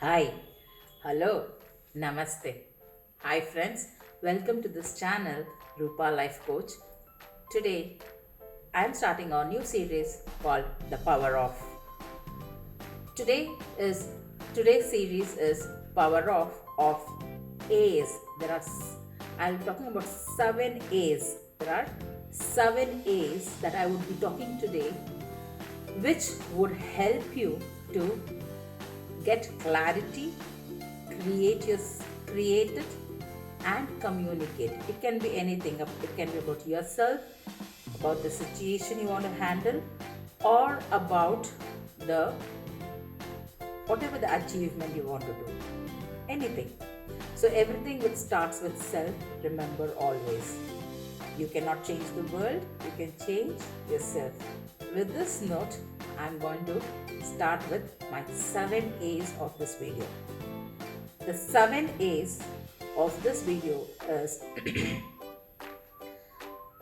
Hi, hello, namaste. Hi friends, welcome to this channel Roopa Life Coach. Today I am starting a new series called The Power of. Today is Today's series is Power of A's. I'll be talking about 7 A's. There are 7 A's that I would be talking today which would help you to get clarity, create your create it, and communicate. It can be anything. It can be about yourself, about the situation you want to handle, or about the whatever the achievement you want to do. Anything. So everything which starts with self, remember always. You cannot change the world, you can change yourself. With this note, I'm going to start with my 7 A's of this video. The 7 A's of this video is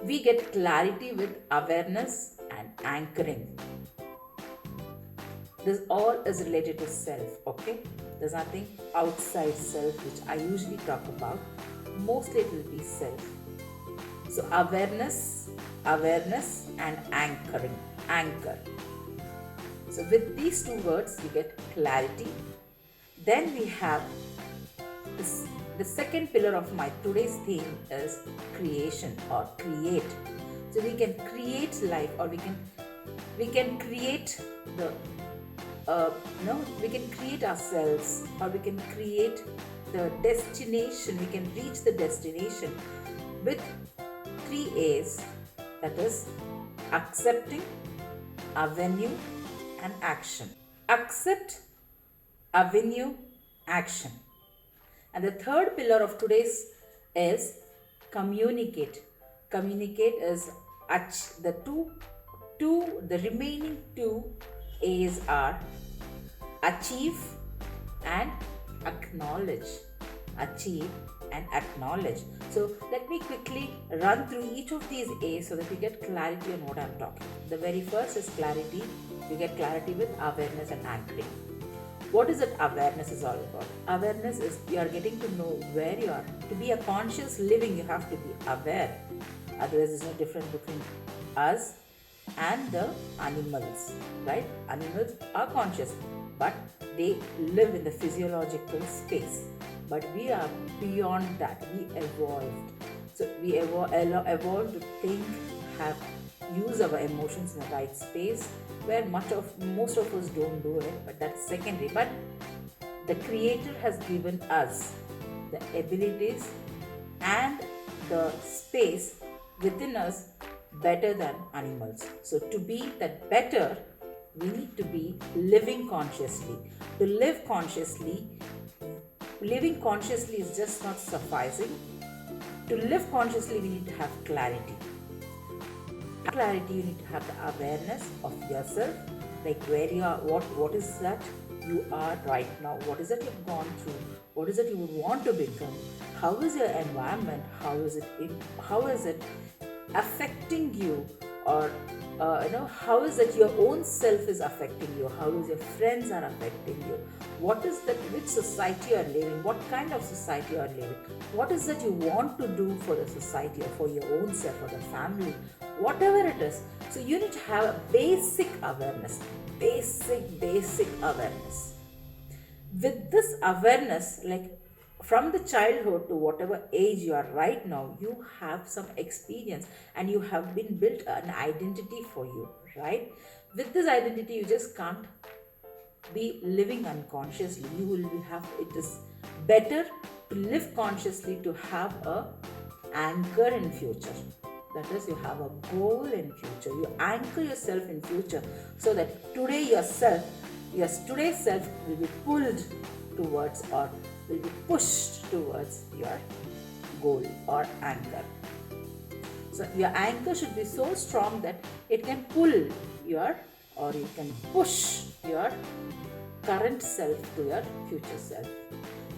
we get clarity with awareness and anchoring. This all is related to self, okay? There's nothing outside self which I usually talk about. Mostly it will be self. So awareness and anchor. So with these two words you get clarity. Then we have the second pillar of my today's theme is creation or create. So we can create life, or we can create the we can create ourselves, or we can create the destination. We can reach the destination with 3 A's, that is accepting, avenue, and action. Accept, avenue, action. And the third pillar of today's is communicate. Communicate is the remaining 2 A's are achieve and acknowledge. Achieve and acknowledge. So let me quickly run through each of these A's so that you get clarity on what I'm talking. The very first is clarity. You get clarity with awareness and anchoring. What is it awareness is all about? Awareness is you are getting to know where you are. To be a conscious living, you have to be aware. Otherwise, there's no difference between us and the animals, right? Animals are conscious, but they live in the physiological space. But we are beyond that. We evolved. So we evolved to think, use our emotions in the right space, where most of us don't do it, but that's secondary. But the Creator has given us the abilities and the space within us better than animals. So to be that better, we need to be living consciously. To live consciously, living consciously is just not sufficing. To live consciously, we need to have clarity. Clarity, you need to have the awareness of yourself, like where you are, what is that you are right now, what is that you've gone through, what is it you would want to become, how is your environment, how is it affecting you, or how is it your own self is affecting you, how is your friends are affecting you, what is that, which society you are living, what kind of society you are living, what is that you want to do for the society or for your own self or the family, whatever it is. So you need to have a basic awareness. With this awareness, like from the childhood to whatever age you are right now, you have some experience and you have been built an identity for you, right? With this identity, you just can't be living unconsciously. It is better to live consciously, to have a anchor in future. That is, you have a goal in future. You anchor yourself in future so that today's self will be pulled towards, or will be pushed towards your goal or anchor. So your anchor should be so strong that it can pull you can push your current self to your future self.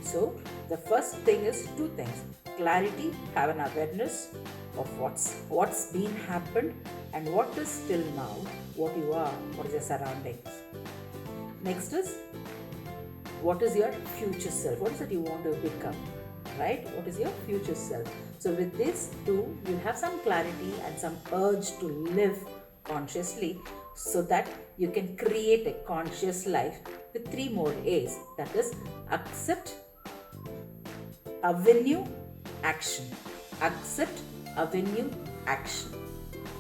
So the first thing is 2 things: clarity, have an awareness of what's been happened and what is still now, what you are, what is your surroundings. Next is what is your future self? What is it you want to become? Right? What is your future self? So with this too, you'll have some clarity and some urge to live consciously, so that you can create a conscious life with 3 more A's. That is accept, avenue, action. Accept, avenue, action.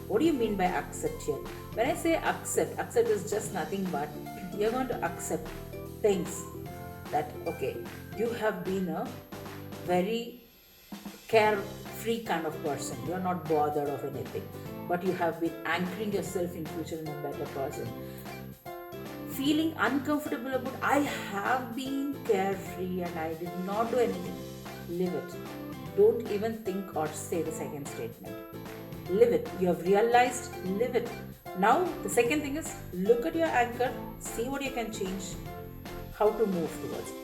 What do you mean by accept here? When I say accept is just nothing but you're going to accept things that, okay, you have been a very carefree kind of person. You're not bothered of anything, but you have been anchoring yourself in future in a better person. Feeling uncomfortable about, I have been carefree and I did not do anything. Live it. Don't even think or say the second statement. Live it. You have realized, live it. Now, the second thing is, look at your anchor, see what you can change, how to move towards it.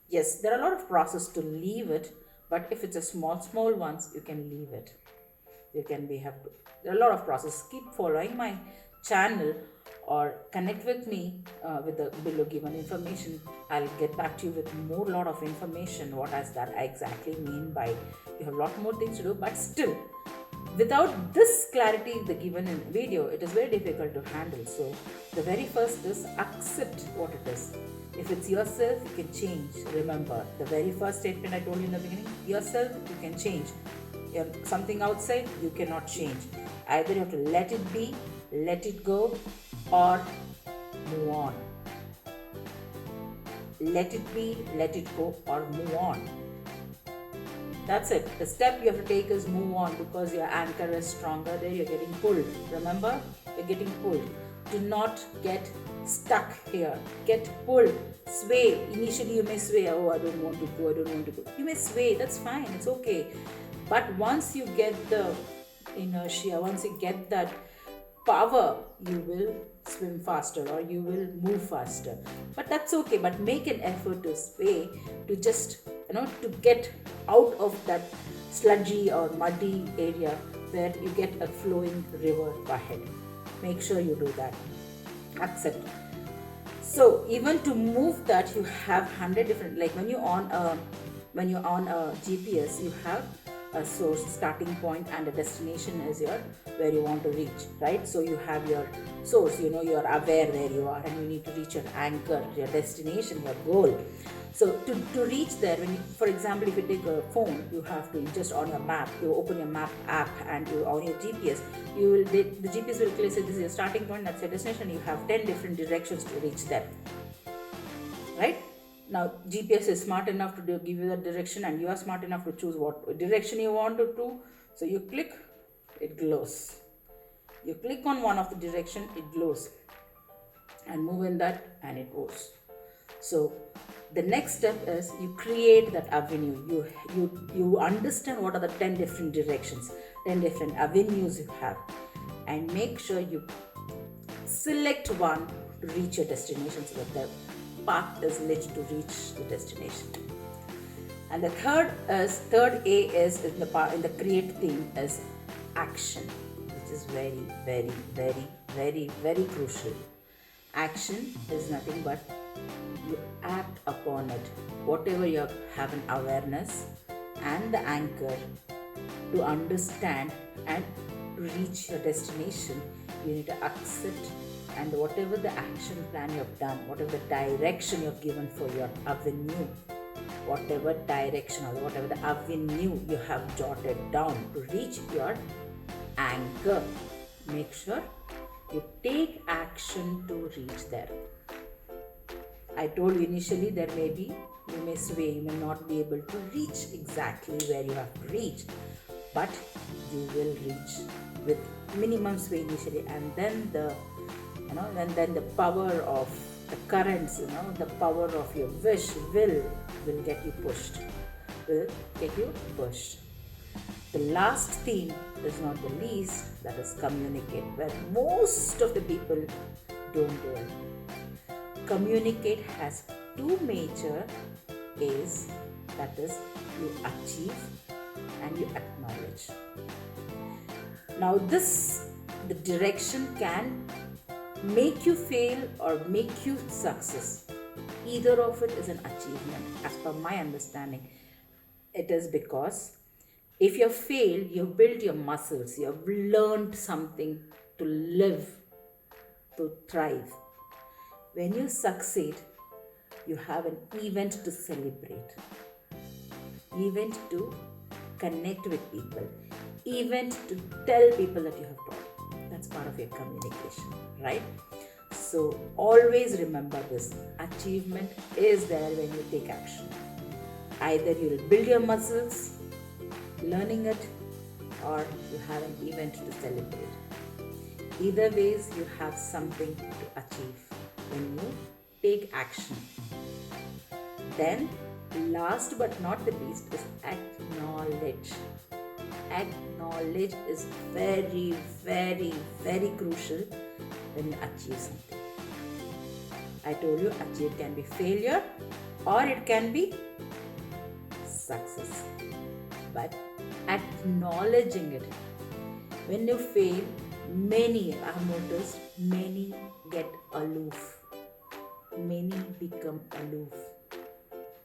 Yes, there are a lot of process to leave it, but if it's a small ones, you can leave it. There are a lot of process. Keep following my channel or connect with me with the below given information. I'll get back to you with lot of information. What does that exactly mean by, you have a lot more things to do, but still, without this clarity the given in video, it is very difficult to handle. So the very first is accept what it is. If it's yourself, you can change. Remember, the very first statement I told you in the beginning, yourself, you can change. Something outside, you cannot change. Either you have to let it be, let it go, or move on. Let it be, let it go, or move on. That's it. The step you have to take is move on, because your anchor is stronger there. You're getting pulled. Remember, you're getting pulled. Do not get stuck here. Get pulled. Sway. Initially you may sway. Oh, I don't want to go. You may sway. That's fine. It's okay. But once you get the inertia, once you get that power, you will swim faster or you will move faster. But that's okay. But make an effort to sway, to just, to get out of that sludgy or muddy area where you get a flowing river ahead. Make sure you do that. Accept. So even to move that, you have 100 different, like when you're on a GPS, you have a source, starting point, and a destination is where you want to reach, right? So you have your source, you're aware where you are, and you need to reach your anchor, your destination, your goal. So to reach there, for example, if you take a phone, you have to just on your map, you open your map app and you on your GPS, the GPS will clearly say this is your starting point, that's your destination. You have 10 different directions to reach there, right? Now GPS is smart enough to give you that direction, and you are smart enough to choose what direction you want to do. So you click, it glows. You click on one of the direction, it glows, and move in that, and it goes. So the next step is you create that avenue. You understand what are the 10 different directions, 10 different avenues you have, and make sure you select one to reach your destination, so that the path is lit to reach the destination. And the third A is in the create theme is action, which is very, very, very, very, very crucial. Action is nothing but you act upon it. Whatever you have an awareness and the anchor to understand and reach your destination, you need to accept. And whatever the action plan you have done, whatever the direction you have given for your avenue, whatever direction or whatever the avenue you have jotted down to reach your anchor, make sure you take action to reach there. I told you initially, you may sway, you may not be able to reach exactly where you have to reach, but you will reach with minimum sway initially, and then the power of the currents, the power of your wish will get you pushed. The last theme is not the least, that is communicate, where most of the people don't do it. Communicate has 2 major A's, that is you achieve and you acknowledge. Now the direction can make you fail or make you success, either of it is an achievement as per my understanding. It is because if you fail, you've built your muscles, you've learned something to live, to thrive. When you succeed, you have an event to celebrate, event to connect with people, event to tell people that you have taught. That's part of your communication, right? So always remember this, achievement is there when you take action. Either you will build your muscles learning it, or you have an event to celebrate. Either ways, you have something to achieve when you take action. Then, last but not the least is acknowledge. Acknowledge is very, very, very crucial when you achieve something. I told you, achieve can be failure or it can be success. But acknowledging it. When you fail, many, I have noticed, many get aloof. Many become aloof.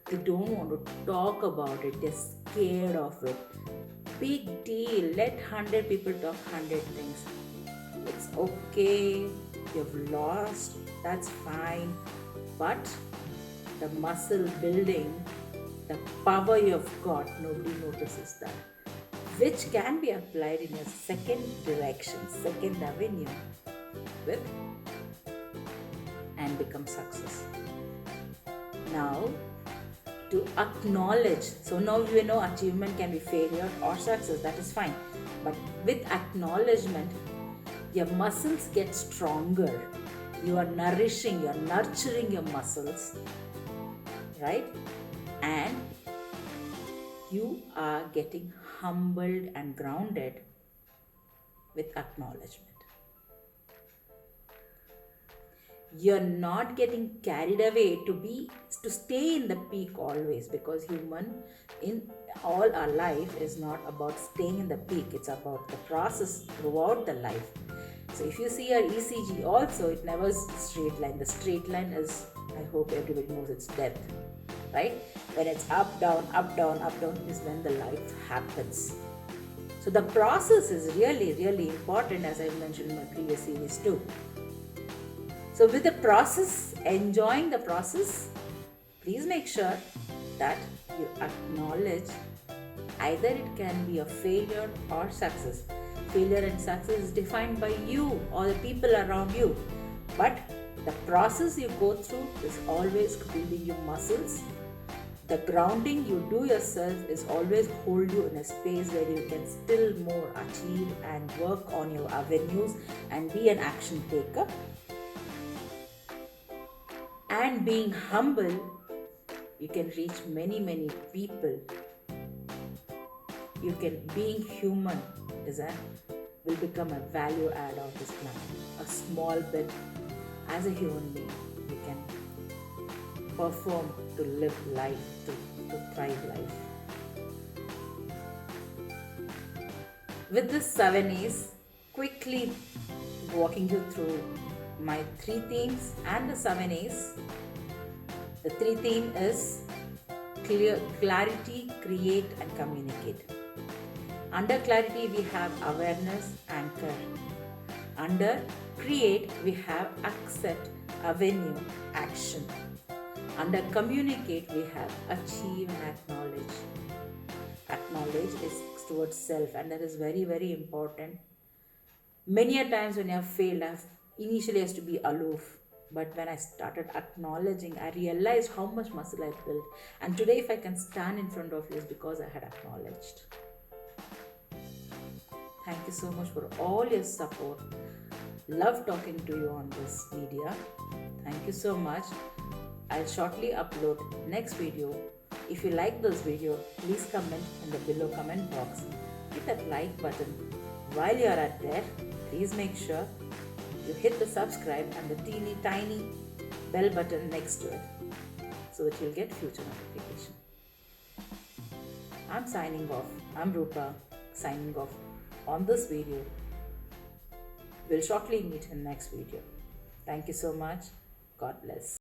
They don't want to talk about it. They're scared of it. Big deal. Let 100 people talk 100 things. It's okay. You've lost. That's fine. But the muscle building, the power you've got, nobody notices that, which can be applied in your second direction, second avenue with and become success. Now, to acknowledge, so now you know achievement can be failure or success, that is fine. But with acknowledgement, your muscles get stronger. You are nourishing, you are nurturing your muscles, right? And you are getting humbled and grounded with acknowledgement. You're not getting carried away to stay in the peak always, because human in all our life is not about staying in the peak. It's about the process throughout the life. So if you see our ECG also, it never is straight line. The straight line is, I hope everybody knows, it's death, right? When it's up, down, up, down, up, down is when the life happens. So the process is really, really important, as I mentioned in my previous series too. So with the process, enjoying the process, please make sure that you acknowledge either it can be a failure or success. Failure and success is defined by you or the people around you. But the process you go through is always building your muscles. The grounding you do yourself is always hold you in a space where you can still more achieve and work on your avenues and be an action taker. And being humble, you can reach many, many people. Being human will become a value add on this planet. A small bit, as a human being, you can perform to live life, to thrive life. With this 7 A's, quickly walking you through my 3 themes and the 7 A's. The 3 theme is clarity, create and communicate. Under clarity we have awareness, anchor. Under create we have accept, avenue, action. Under communicate we have achieve and acknowledge. Acknowledge is towards self, and that is very, very important. Many a times when I have failed, I initially used to be aloof. But when I started acknowledging, I realized how much muscle I built. And today if I can stand in front of you, it's because I had acknowledged. Thank you so much for all your support. Love talking to you on this media. Thank you so much. I'll shortly upload next video. If you like this video, please comment in the below comment box. Hit that like button. While you are at there, please make sure you hit the subscribe and the teeny tiny bell button next to it, so that you'll get future notification. I'm signing off. I'm Roopa, signing off on this video. We'll shortly meet in the next video. Thank you so much. God bless.